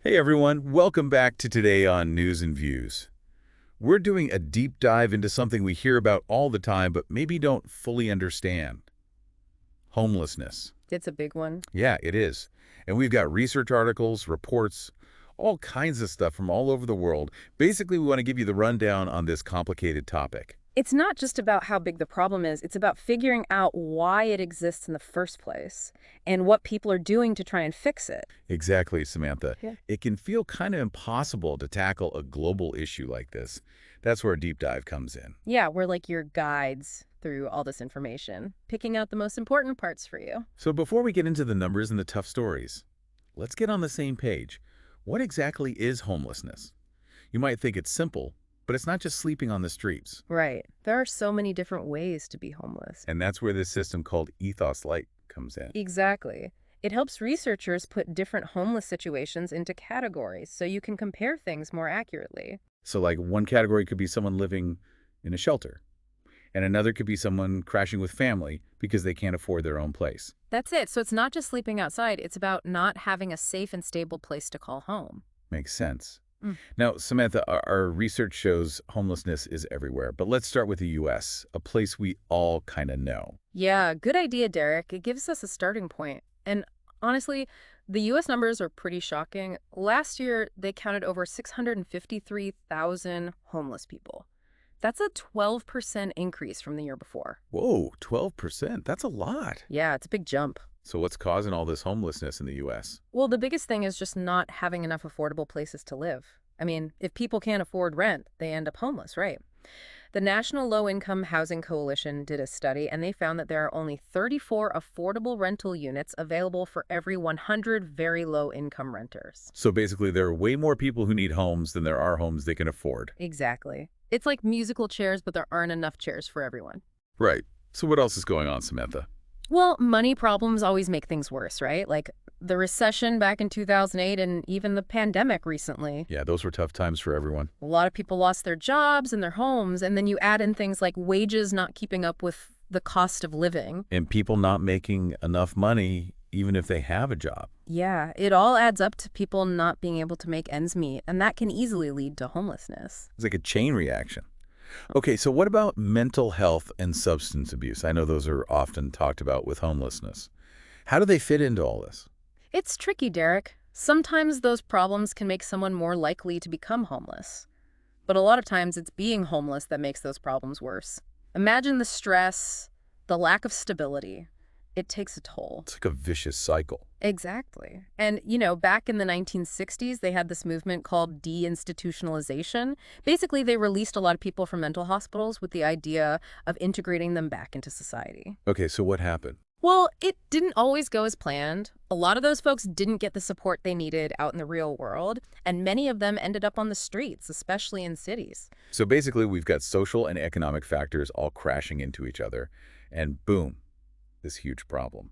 Hey everyone, welcome back to Today on News and Views. We're doing a deep dive into something we hear about all the time but maybe don't fully understand. Homelessness. It's a big one. Yeah, it is. And we've got research articles, reports, all kinds of stuff from all over the world. Basically, we want to give you the rundown on this complicated topic. It's not just about how big the problem is, it's about figuring out why it exists in the first place and what people are doing to try and fix it. Exactly, Samantha. Yeah. It can feel kind of impossible to tackle a global issue like this. That's where a deep dive comes in. Yeah, we're like your guides through all this information, picking out the most important parts for you. So before we get into the numbers and the tough stories, let's get on the same page. What exactly is homelessness? You might think it's simple, but it's not just sleeping on the streets. Right. There are so many different ways to be homeless. And that's where this system called Ethos Light comes in. Exactly. It helps researchers put different homeless situations into categories so you can compare things more accurately. So like one category could be someone living in a shelter, and another could be someone crashing with family because they can't afford their own place. That's it. So it's not just sleeping outside, it's about not having a safe and stable place to call home. Makes sense. Mm. Now, Samantha, our research shows homelessness is everywhere, but let's start with the U.S., a place we all kind of know. Yeah, good idea, Derek. It gives us a starting point. And honestly, the U.S. numbers are pretty shocking. Last year, they counted over 653,000 homeless people. That's a 12% increase from the year before. Whoa, 12%. That's a lot. Yeah, it's a big jump. So what's causing all this homelessness in the U.S.? Well, the biggest thing is just not having enough affordable places to live. I mean, if people can't afford rent, they end up homeless, right? The National Low-Income Housing Coalition did a study, and they found that there are only 34 affordable rental units available for every 100 very low-income renters. So basically, there are way more people who need homes than there are homes they can afford. Exactly. It's like musical chairs, but there aren't enough chairs for everyone. Right. So what else is going on, Samantha? Well, money problems always make things worse, right? Like the recession back in 2008 and even the pandemic recently. Yeah, those were tough times for everyone. A lot of people lost their jobs and their homes, and then you add in things like wages not keeping up with the cost of living. And people not making enough money even if they have a job. Yeah, it all adds up to people not being able to make ends meet, and that can easily lead to homelessness. It's like a chain reaction. Okay, so what about mental health and substance abuse? I know those are often talked about with homelessness. How do they fit into all this? It's tricky, Derek. Sometimes those problems can make someone more likely to become homeless. But a lot of times it's being homeless that makes those problems worse. Imagine the stress, the lack of stability. It takes a toll. It's like a vicious cycle. Exactly. And, back in the 1960s, they had this movement called deinstitutionalization. Basically, they released a lot of people from mental hospitals with the idea of integrating them back into society. Okay, so what happened? Well, it didn't always go as planned. A lot of those folks didn't get the support they needed out in the real world, and many of them ended up on the streets, especially in cities. So basically, we've got social and economic factors all crashing into each other, and boom, this huge problem.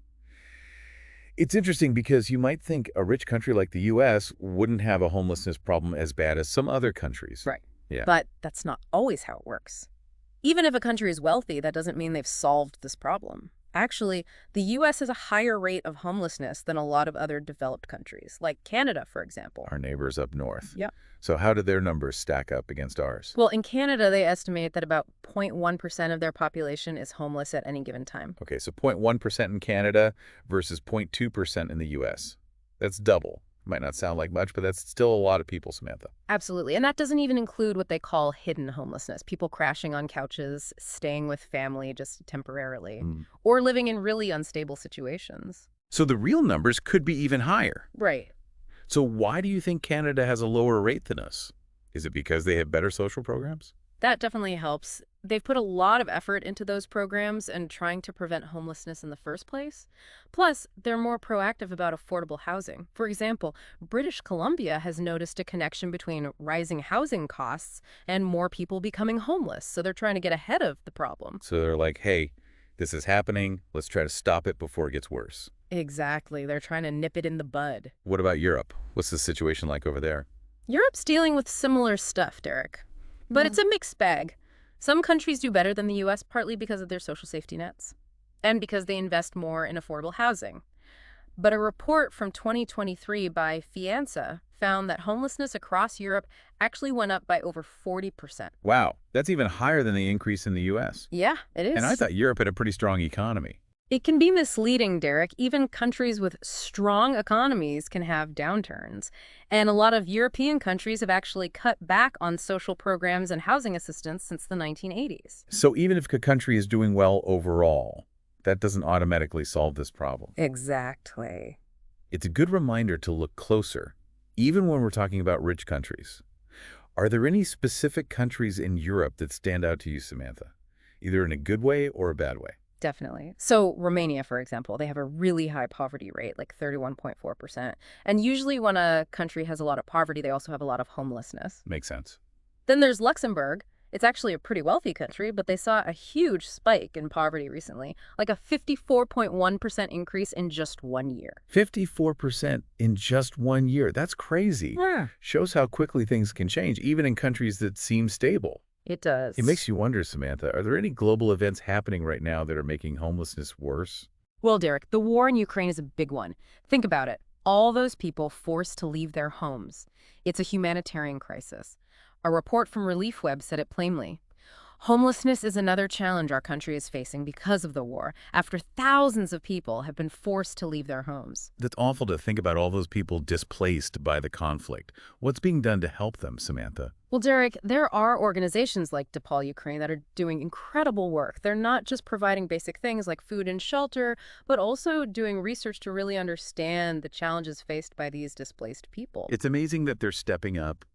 It's interesting because you might think a rich country like the U.S. wouldn't have a homelessness problem as bad as some other countries. Right. Yeah. But that's not always how it works. Even if a country is wealthy, that doesn't mean they've solved this problem. Actually, the U.S. has a higher rate of homelessness than a lot of other developed countries, like Canada, for example. Our neighbors up north. Yeah. So how do their numbers stack up against ours? Well, in Canada, they estimate that about 0.1% of their population is homeless at any given time. Okay, so 0.1% in Canada versus 0.2% in the U.S. That's double. Might not sound like much, but that's still a lot of people, Samantha. Absolutely. And that doesn't even include what they call hidden homelessness, people crashing on couches, staying with family just temporarily, or living in really unstable situations. So the real numbers could be even higher. Right. So why do you think Canada has a lower rate than us? Is it because they have better social programs? That definitely helps. They've put a lot of effort into those programs and trying to prevent homelessness in the first place. Plus, they're more proactive about affordable housing. For example, British Columbia has noticed a connection between rising housing costs and more people becoming homeless, so they're trying to get ahead of the problem. So they're like, hey, this is happening. Let's try to stop it before it gets worse. Exactly. They're trying to nip it in the bud. What about Europe? What's the situation like over there? Europe's dealing with similar stuff, Derek. But it's a mixed bag. Some countries do better than the U.S., partly because of their social safety nets and because they invest more in affordable housing. But a report from 2023 by found that homelessness across Europe actually went up by over 40%. Wow, that's even higher than the increase in the U.S. Yeah, it And I is. thought Europe had a pretty strong economy. It can be misleading, Derek. Even countries with strong economies can have downturns. And a lot of European countries have actually cut back on social programs and housing assistance since the 1980s. So even if a country is doing well overall, that doesn't automatically solve this problem. Exactly. It's a good reminder to look closer, even when we're talking about rich countries. Are there any specific countries in Europe that stand out to you, Samantha, either in a good way or a bad way? Definitely. So Romania, for example, they have a really high poverty rate, like 31.4%. And usually when a country has a lot of poverty, they also have a lot of homelessness. Makes sense. Then there's Luxembourg. It's actually a pretty wealthy country, but they saw a huge spike in poverty recently, like a 54.1% increase in just 1 year. 54% in just 1 year. That's crazy. Yeah. Shows how quickly things can change, even in countries that seem stable. It does. It makes you wonder, Samantha, are there any global events happening right now that are making homelessness worse? Well, Derek, the war in Ukraine is a big one. Think about it. All those people forced to leave their homes. It's a humanitarian crisis. A report from ReliefWeb said it plainly. Homelessness is another challenge our country is facing because of the war, after thousands of people have been forced to leave their homes. That's awful to think about all those people displaced by the conflict. What's being done to help them, Samantha? Well, Derek, there are organizations like DePaul Ukraine that are doing incredible work. They're not just providing basic things like food and shelter, but also doing research to really understand the challenges faced by these displaced people. It's amazing that they're stepping up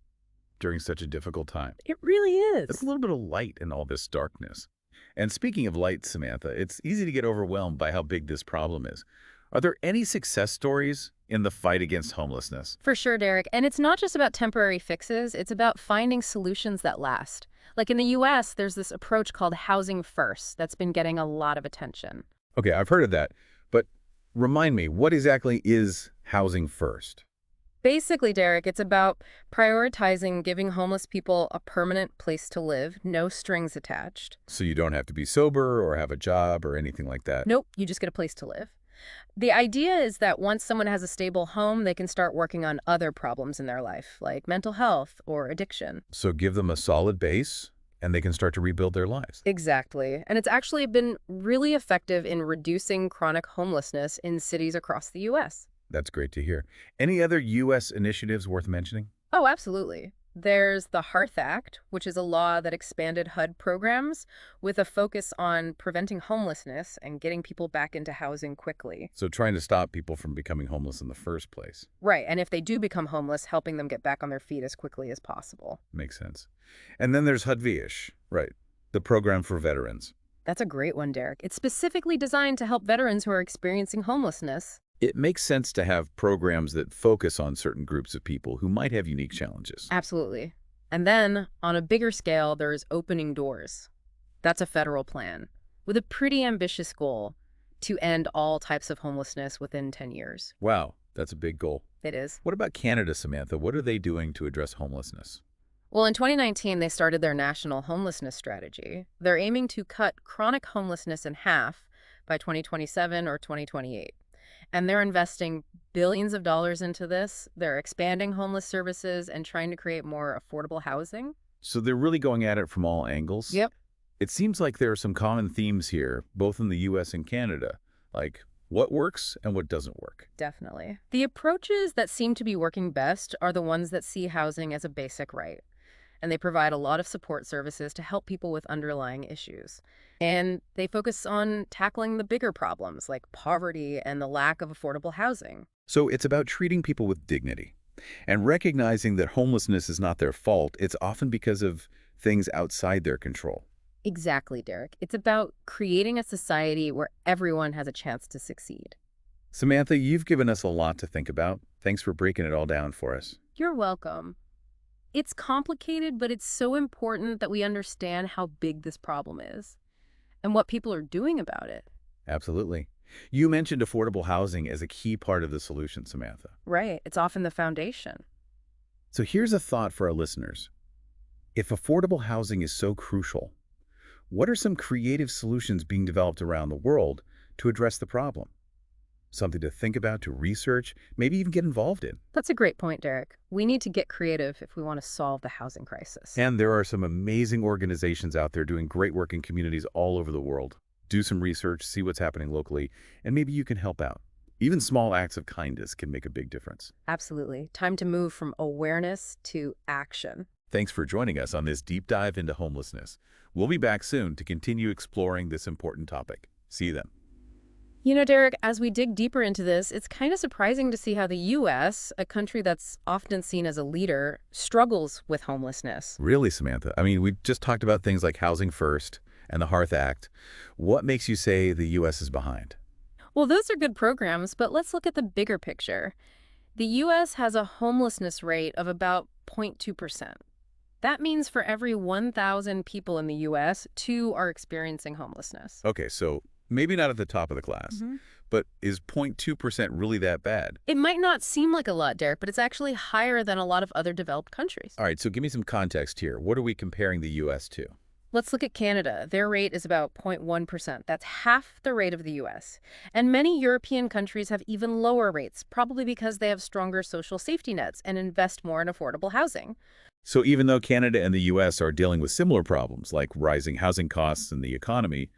during such a difficult time. It really There's is. a little bit of light in all this darkness. And speaking of light, Samantha, it's easy to get overwhelmed by how big this problem is. Are there any success stories in the fight against homelessness? For sure, Derek. And it's not just about temporary fixes, it's about finding solutions that last. Like in the US, there's this approach called housing first that's been getting a lot of attention. Okay, I've heard of that. But remind me, what exactly is housing first? Basically, Derek, it's about prioritizing giving homeless people a permanent place to live, no strings attached. So you don't have to be sober or have a job or anything like that. Nope, you just get a place to live. The idea is that once someone has a stable home, they can start working on other problems in their life, like mental health or addiction. So give them a solid base and they can start to rebuild their lives. Exactly. And it's actually been really effective in reducing chronic homelessness in cities across the U.S. That's great to hear. Any other U.S. initiatives worth mentioning? Oh, absolutely. There's the Hearth Act, which is a law that expanded HUD programs with a focus on preventing homelessness and getting people back into housing quickly. So trying to stop people from becoming homeless in the first place. Right, and if they do become homeless, helping them get back on their feet as quickly as possible. Makes sense. And then there's HUD-VISH, right, the program for veterans. That's a great one, Derek. It's specifically designed to help veterans who are experiencing homelessness. It makes sense to have programs that focus on certain groups of people who might have unique challenges. Absolutely. And then, on a bigger scale, there's Opening Doors. That's a federal plan with a pretty ambitious goal to end all types of homelessness within 10 years. Wow, that's a big goal. It is. What about Canada, Samantha? What are they doing to address homelessness? Well, in 2019, they started their national homelessness strategy. They're aiming to cut chronic homelessness in half by 2027 or 2028. And they're investing billions of dollars into this. They're expanding homeless services and trying to create more affordable housing. So they're really going at it from all angles? Yep. It seems like there are some common themes here, both in the U.S. and Canada, like what works and what doesn't work. Definitely. The approaches that seem to be working best are the ones that see housing as a basic right. And they provide a lot of support services to help people with underlying issues. And they focus on tackling the bigger problems like poverty and the lack of affordable housing. So it's about treating people with dignity and recognizing that homelessness is not their fault. It's often because of things outside their control. Exactly, Derek. It's about creating a society where everyone has a chance to succeed. Samantha, you've given us a lot to think about. Thanks for breaking it all down for us. You're welcome. It's complicated, but it's so important that we understand how big this problem is and what people are doing about it. Absolutely. You mentioned affordable housing as a key part of the solution, Samantha. Right. It's often the foundation. So here's a thought for our listeners. If affordable housing is so crucial, what are some creative solutions being developed around the world to address the problem? something to think about, to research, maybe even get involved in. That's a great point, Derek. We need to get creative if we want to solve the housing crisis. And there are some amazing organizations out there doing great work in communities all over the world. Do some research, see what's happening locally, and maybe you can help out. Even small acts of kindness can make a big difference. Absolutely. Time to move from awareness to action. Thanks for joining us on this deep dive into homelessness. We'll be back soon to continue exploring this important topic. See you then. You know, Derek, as we dig deeper into this, it's kind of surprising to see how the U.S., a country that's often seen as a leader, struggles with homelessness. Really, Samantha? I mean, we just talked about things like Housing First and the Hearth Act. What makes you say the U.S. is behind? Well, those are good programs, but let's look at the bigger picture. The U.S. has a homelessness rate of about 0.2%. That means for every 1,000 people in the U.S., 2 are experiencing homelessness. Okay, so maybe not at the top of the class, but is 0.2% really that bad? It might not seem like a lot, Derek, but it's actually higher than a lot of other developed countries. All right, so give me some context here. What are we comparing the U.S. to? Let's look at Canada. Their rate is about 0.1%. That's half the rate of the U.S. And many European countries have even lower rates, probably because they have stronger social safety nets and invest more in affordable housing. So even though Canada and the U.S. are dealing with similar problems, like rising housing costs and the economy,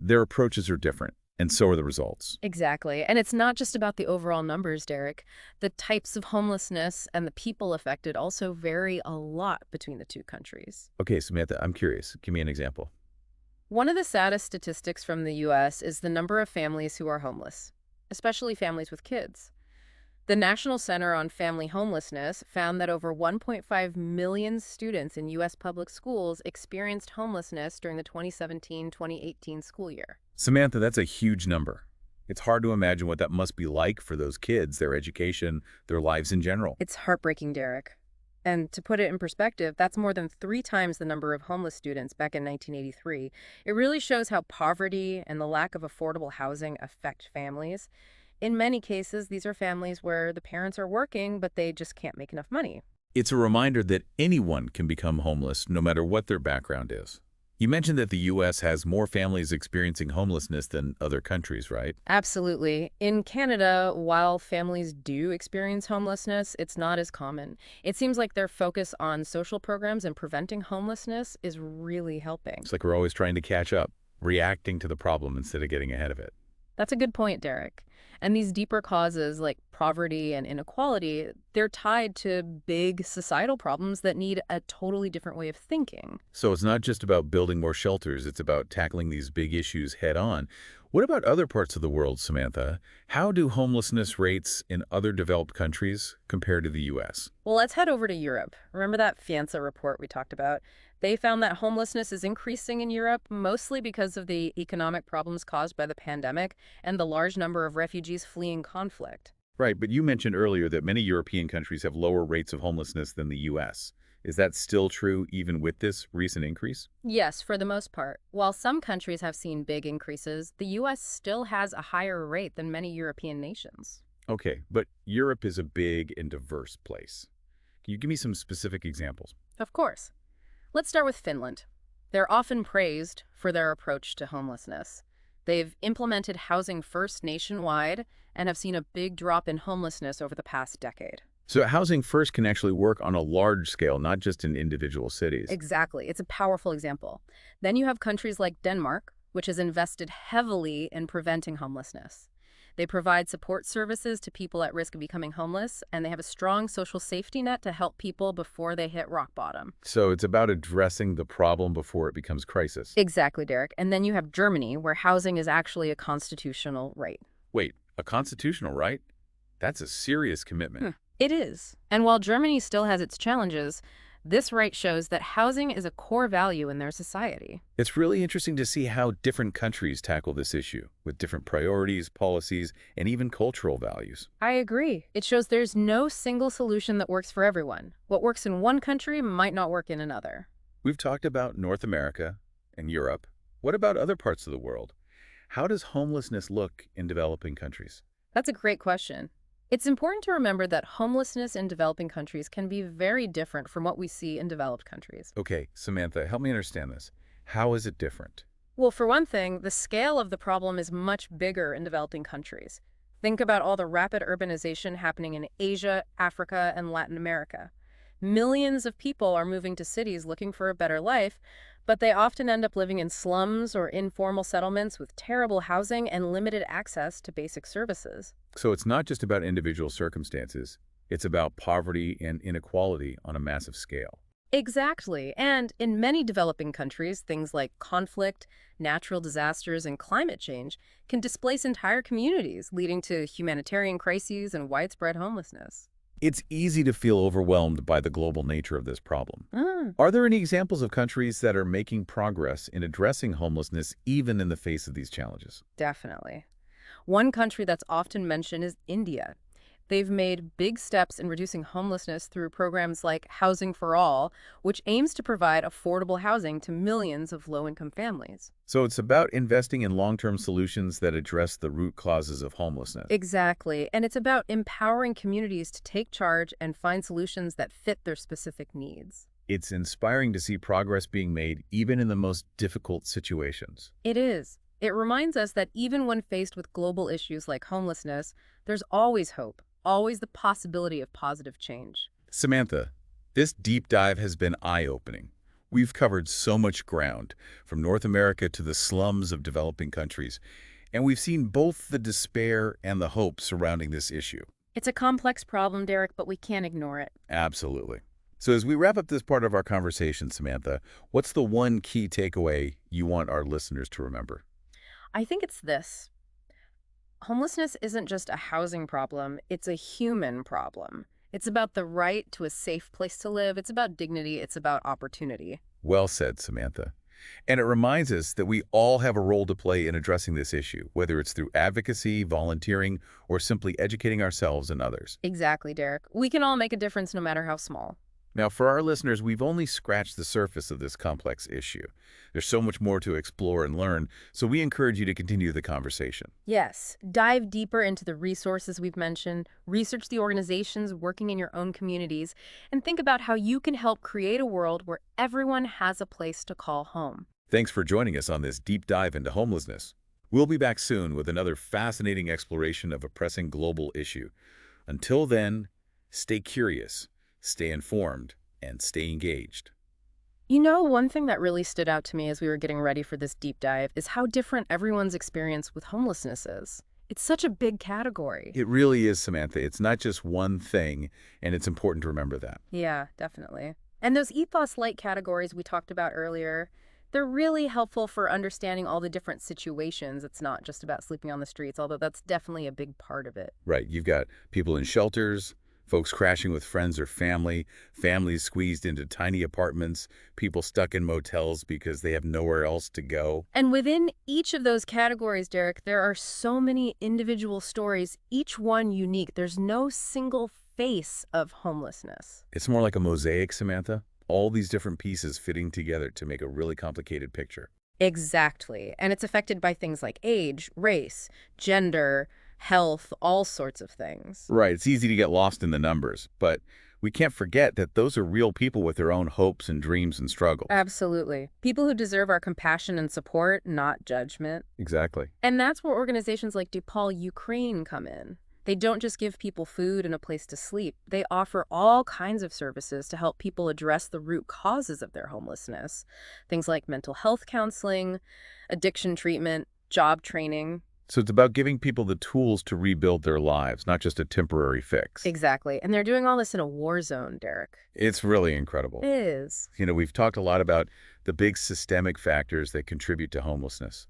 their approaches are different, and so are the results. Exactly. And it's not just about the overall numbers, Derek. The types of homelessness and the people affected also vary a lot between the two countries. Okay, Samantha, I'm curious. Give me an example. One of the saddest statistics from the U.S. is the number of families who are homeless, especially families with kids. The National Center on Family Homelessness found that over 1.5 million students in U.S. public schools experienced homelessness during the 2017-2018 school year. Samantha, that's a huge number. It's hard to imagine what that must be like for those kids, their education, their lives in general. It's heartbreaking, Derek. And to put it in perspective, that's more than 3 times the number of homeless students back in 1983. It really shows how poverty and the lack of affordable housing affect families. In many cases, these are families where the parents are working, but they just can't make enough money. It's a reminder that anyone can become homeless, no matter what their background is. You mentioned that the U.S. has more families experiencing homelessness than other countries, right? Absolutely. In Canada, while families do experience homelessness, it's not as common. It seems like their focus on social programs and preventing homelessness is really helping. It's like we're always trying to catch up, reacting to the problem instead of getting ahead of it. That's a good point, Derek. And these deeper causes like poverty and inequality, they're tied to big societal problems that need a totally different way of thinking. So it's not just about building more shelters, it's about tackling these big issues head on. What about other parts of the world, Samantha? How do homelessness rates in other developed countries compare to the U.S.? Well, let's head over to Europe. Remember that Fianza report we talked about? They found that homelessness is increasing in Europe, mostly because of the economic problems caused by the pandemic and the large number of refugees fleeing conflict. Right, but you mentioned earlier that many European countries have lower rates of homelessness than the U.S. Is that still true even with this recent increase? Yes, for the most part. While some countries have seen big increases, the U.S. still has a higher rate than many European nations. Okay, but Europe is a big and diverse place. Can you give me some specific examples? Of course. Let's start with Finland. They're often praised for their approach to homelessness. They've implemented Housing First nationwide and have seen a big drop in homelessness over the past decade. So Housing First can actually work on a large scale, not just in individual cities. Exactly. It's a powerful example. Then you have countries like Denmark, which has invested heavily in preventing homelessness. They provide support services to people at risk of becoming homeless, and they have a strong social safety net to help people before they hit rock bottom. So it's about addressing the problem before it becomes crisis. Exactly, Derek. And then you have Germany, where housing is actually a constitutional right. Wait, a constitutional right? That's a serious commitment. It is. And while Germany still has its challenges, this right shows that housing is a core value in their society. It's really interesting to see how different countries tackle this issue, with different priorities, policies, and even cultural values. I agree. It shows there's no single solution that works for everyone. What works in one country might not work in another. We've talked about North America and Europe. What about other parts of the world? How does homelessness look in developing countries? That's a great question. It's important to remember that homelessness in developing countries can be very different from what we see in developed countries. Okay, Samantha, help me understand this. How is it different? Well, for one thing, the scale of the problem is much bigger in developing countries. Think about all the rapid urbanization happening in Asia, Africa, and Latin America. Millions of people are moving to cities looking for a better life, but they often end up living in slums or informal settlements with terrible housing and limited access to basic services. So it's not just about individual circumstances. It's about poverty and inequality on a massive scale. Exactly. And in many developing countries, things like conflict, natural disasters, and climate change can displace entire communities, leading to humanitarian crises and widespread homelessness. It's easy to feel overwhelmed by the global nature of this problem. Mm, Are there any examples of countries that are making progress in addressing homelessness even in the face of these challenges? definitely. One country that's often mentioned is India. They've made big steps in reducing homelessness through programs like Housing for All, which aims to provide affordable housing to millions of low-income families. So it's about investing in long-term solutions that address the root causes of homelessness. Exactly. And it's about empowering communities to take charge and find solutions that fit their specific needs. It's inspiring to see progress being made even in the most difficult situations. It is. It reminds us that even when faced with global issues like homelessness, there's always hope, always the possibility of positive change. Samantha, this deep dive has been eye-opening. We've covered so much ground, from North America to the slums of developing countries, and we've seen both the despair and the hope surrounding this issue. It's a complex problem, Derek, but we can't ignore it. Absolutely. So as we wrap up this part of our conversation, Samantha, what's the one key takeaway you want our listeners to remember? I think it's this. Homelessness isn't just a housing problem, it's a human problem. It's about the right to a safe place to live. It's about dignity. It's about opportunity. Well said, Samantha. And it reminds us that we all have a role to play in addressing this issue, whether it's through advocacy, volunteering, or simply educating ourselves and others. Exactly, Derek. We can all make a difference no matter how small. Now, for our listeners, we've only scratched the surface of this complex issue. There's so much more to explore and learn, so we encourage you to continue the conversation. Yes, dive deeper into the resources we've mentioned, research the organizations working in your own communities, and think about how you can help create a world where everyone has a place to call home. Thanks for joining us on this deep dive into homelessness. We'll be back soon with another fascinating exploration of a pressing global issue. Until then, stay curious, stay informed, and stay engaged. You know, one thing that really stood out to me as we were getting ready for this deep dive is how different everyone's experience with homelessness is. It's such a big category. It really is, Samantha. It's not just one thing, and it's important to remember that. Yeah, definitely. And those ethos light categories we talked about earlier, they're really helpful for understanding all the different situations. It's not just about sleeping on the streets, although that's definitely a big part of it. Right, you've got people in shelters, folks crashing with friends or family, families squeezed into tiny apartments, people stuck in motels because they have nowhere else to go. And within each of those categories, Derek, there are so many individual stories, each one unique. There's no single face of homelessness. It's more like a mosaic, Samantha. All these different pieces fitting together to make a really complicated picture. Exactly. And it's affected by things like age, race, gender, health, all sorts of things. Right, it's easy to get lost in the numbers, but we can't forget that those are real people with their own hopes and dreams and struggles. Absolutely. People who deserve our compassion and support, not judgment. Exactly. And that's where organizations like DePaul Ukraine come in. They don't just give people food and a place to sleep. They offer all kinds of services to help people address the root causes of their homelessness. Things like mental health counseling, addiction treatment, job training. So it's about giving people the tools to rebuild their lives, not just a temporary fix. Exactly. And they're doing all this in a war zone, Derek. It's really incredible. It is. You know, we've talked a lot about the big systemic factors that contribute to homelessness.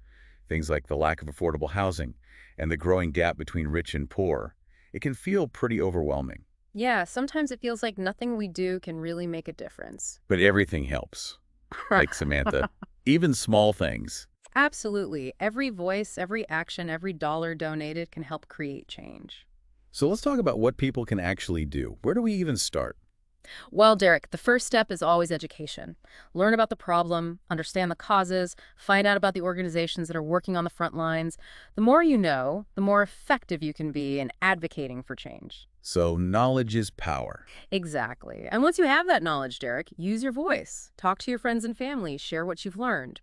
Things like the lack of affordable housing and the growing gap between rich and poor. It can feel pretty overwhelming. Yeah, sometimes it feels like nothing we do can really make a difference. But everything helps. Like Samantha. Even small things. Absolutely. Every voice, every action, every dollar donated can help create change. So let's talk about what people can actually do. Where do we even start? Well, Derek, the first step is always education. Learn about the problem, understand the causes, find out about the organizations that are working on the front lines. The more you know, the more effective you can be in advocating for change. So knowledge is power. Exactly. And once you have that knowledge, Derek, use your voice. Talk to your friends and family, share what you've learned.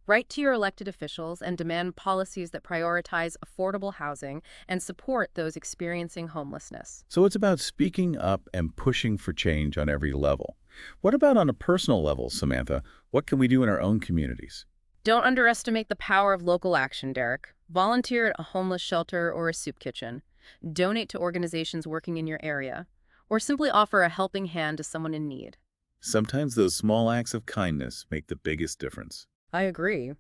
Write to your elected officials and demand policies that prioritize affordable housing and support those experiencing homelessness. So it's about speaking up and pushing for change on every level. What about on a personal level, Samantha? What can we do in our own communities? Don't underestimate the power of local action, Derek. Volunteer at a homeless shelter or a soup kitchen. Donate to organizations working in your area. Or simply offer a helping hand to someone in need. Sometimes those small acts of kindness make the biggest difference. I agree.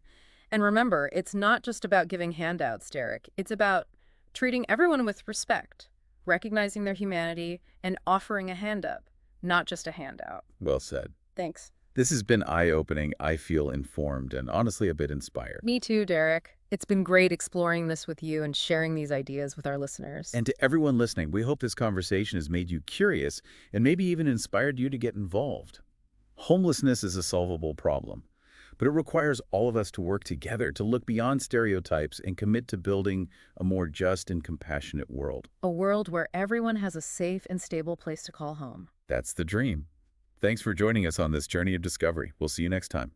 And remember, it's not just about giving handouts, Derek. It's about treating everyone with respect, recognizing their humanity, and offering a hand up, not just a handout. Well said. Thanks. This has been eye-opening. I feel informed and honestly a bit inspired. Me too, Derek. It's been great exploring this with you and sharing these ideas with our listeners. And to everyone listening, we hope this conversation has made you curious and maybe even inspired you to get involved. Homelessness is a solvable problem, but it requires all of us to work together to look beyond stereotypes and commit to building a more just and compassionate world. A world where everyone has a safe and stable place to call home. That's the dream. Thanks for joining us on this journey of discovery. We'll see you next time.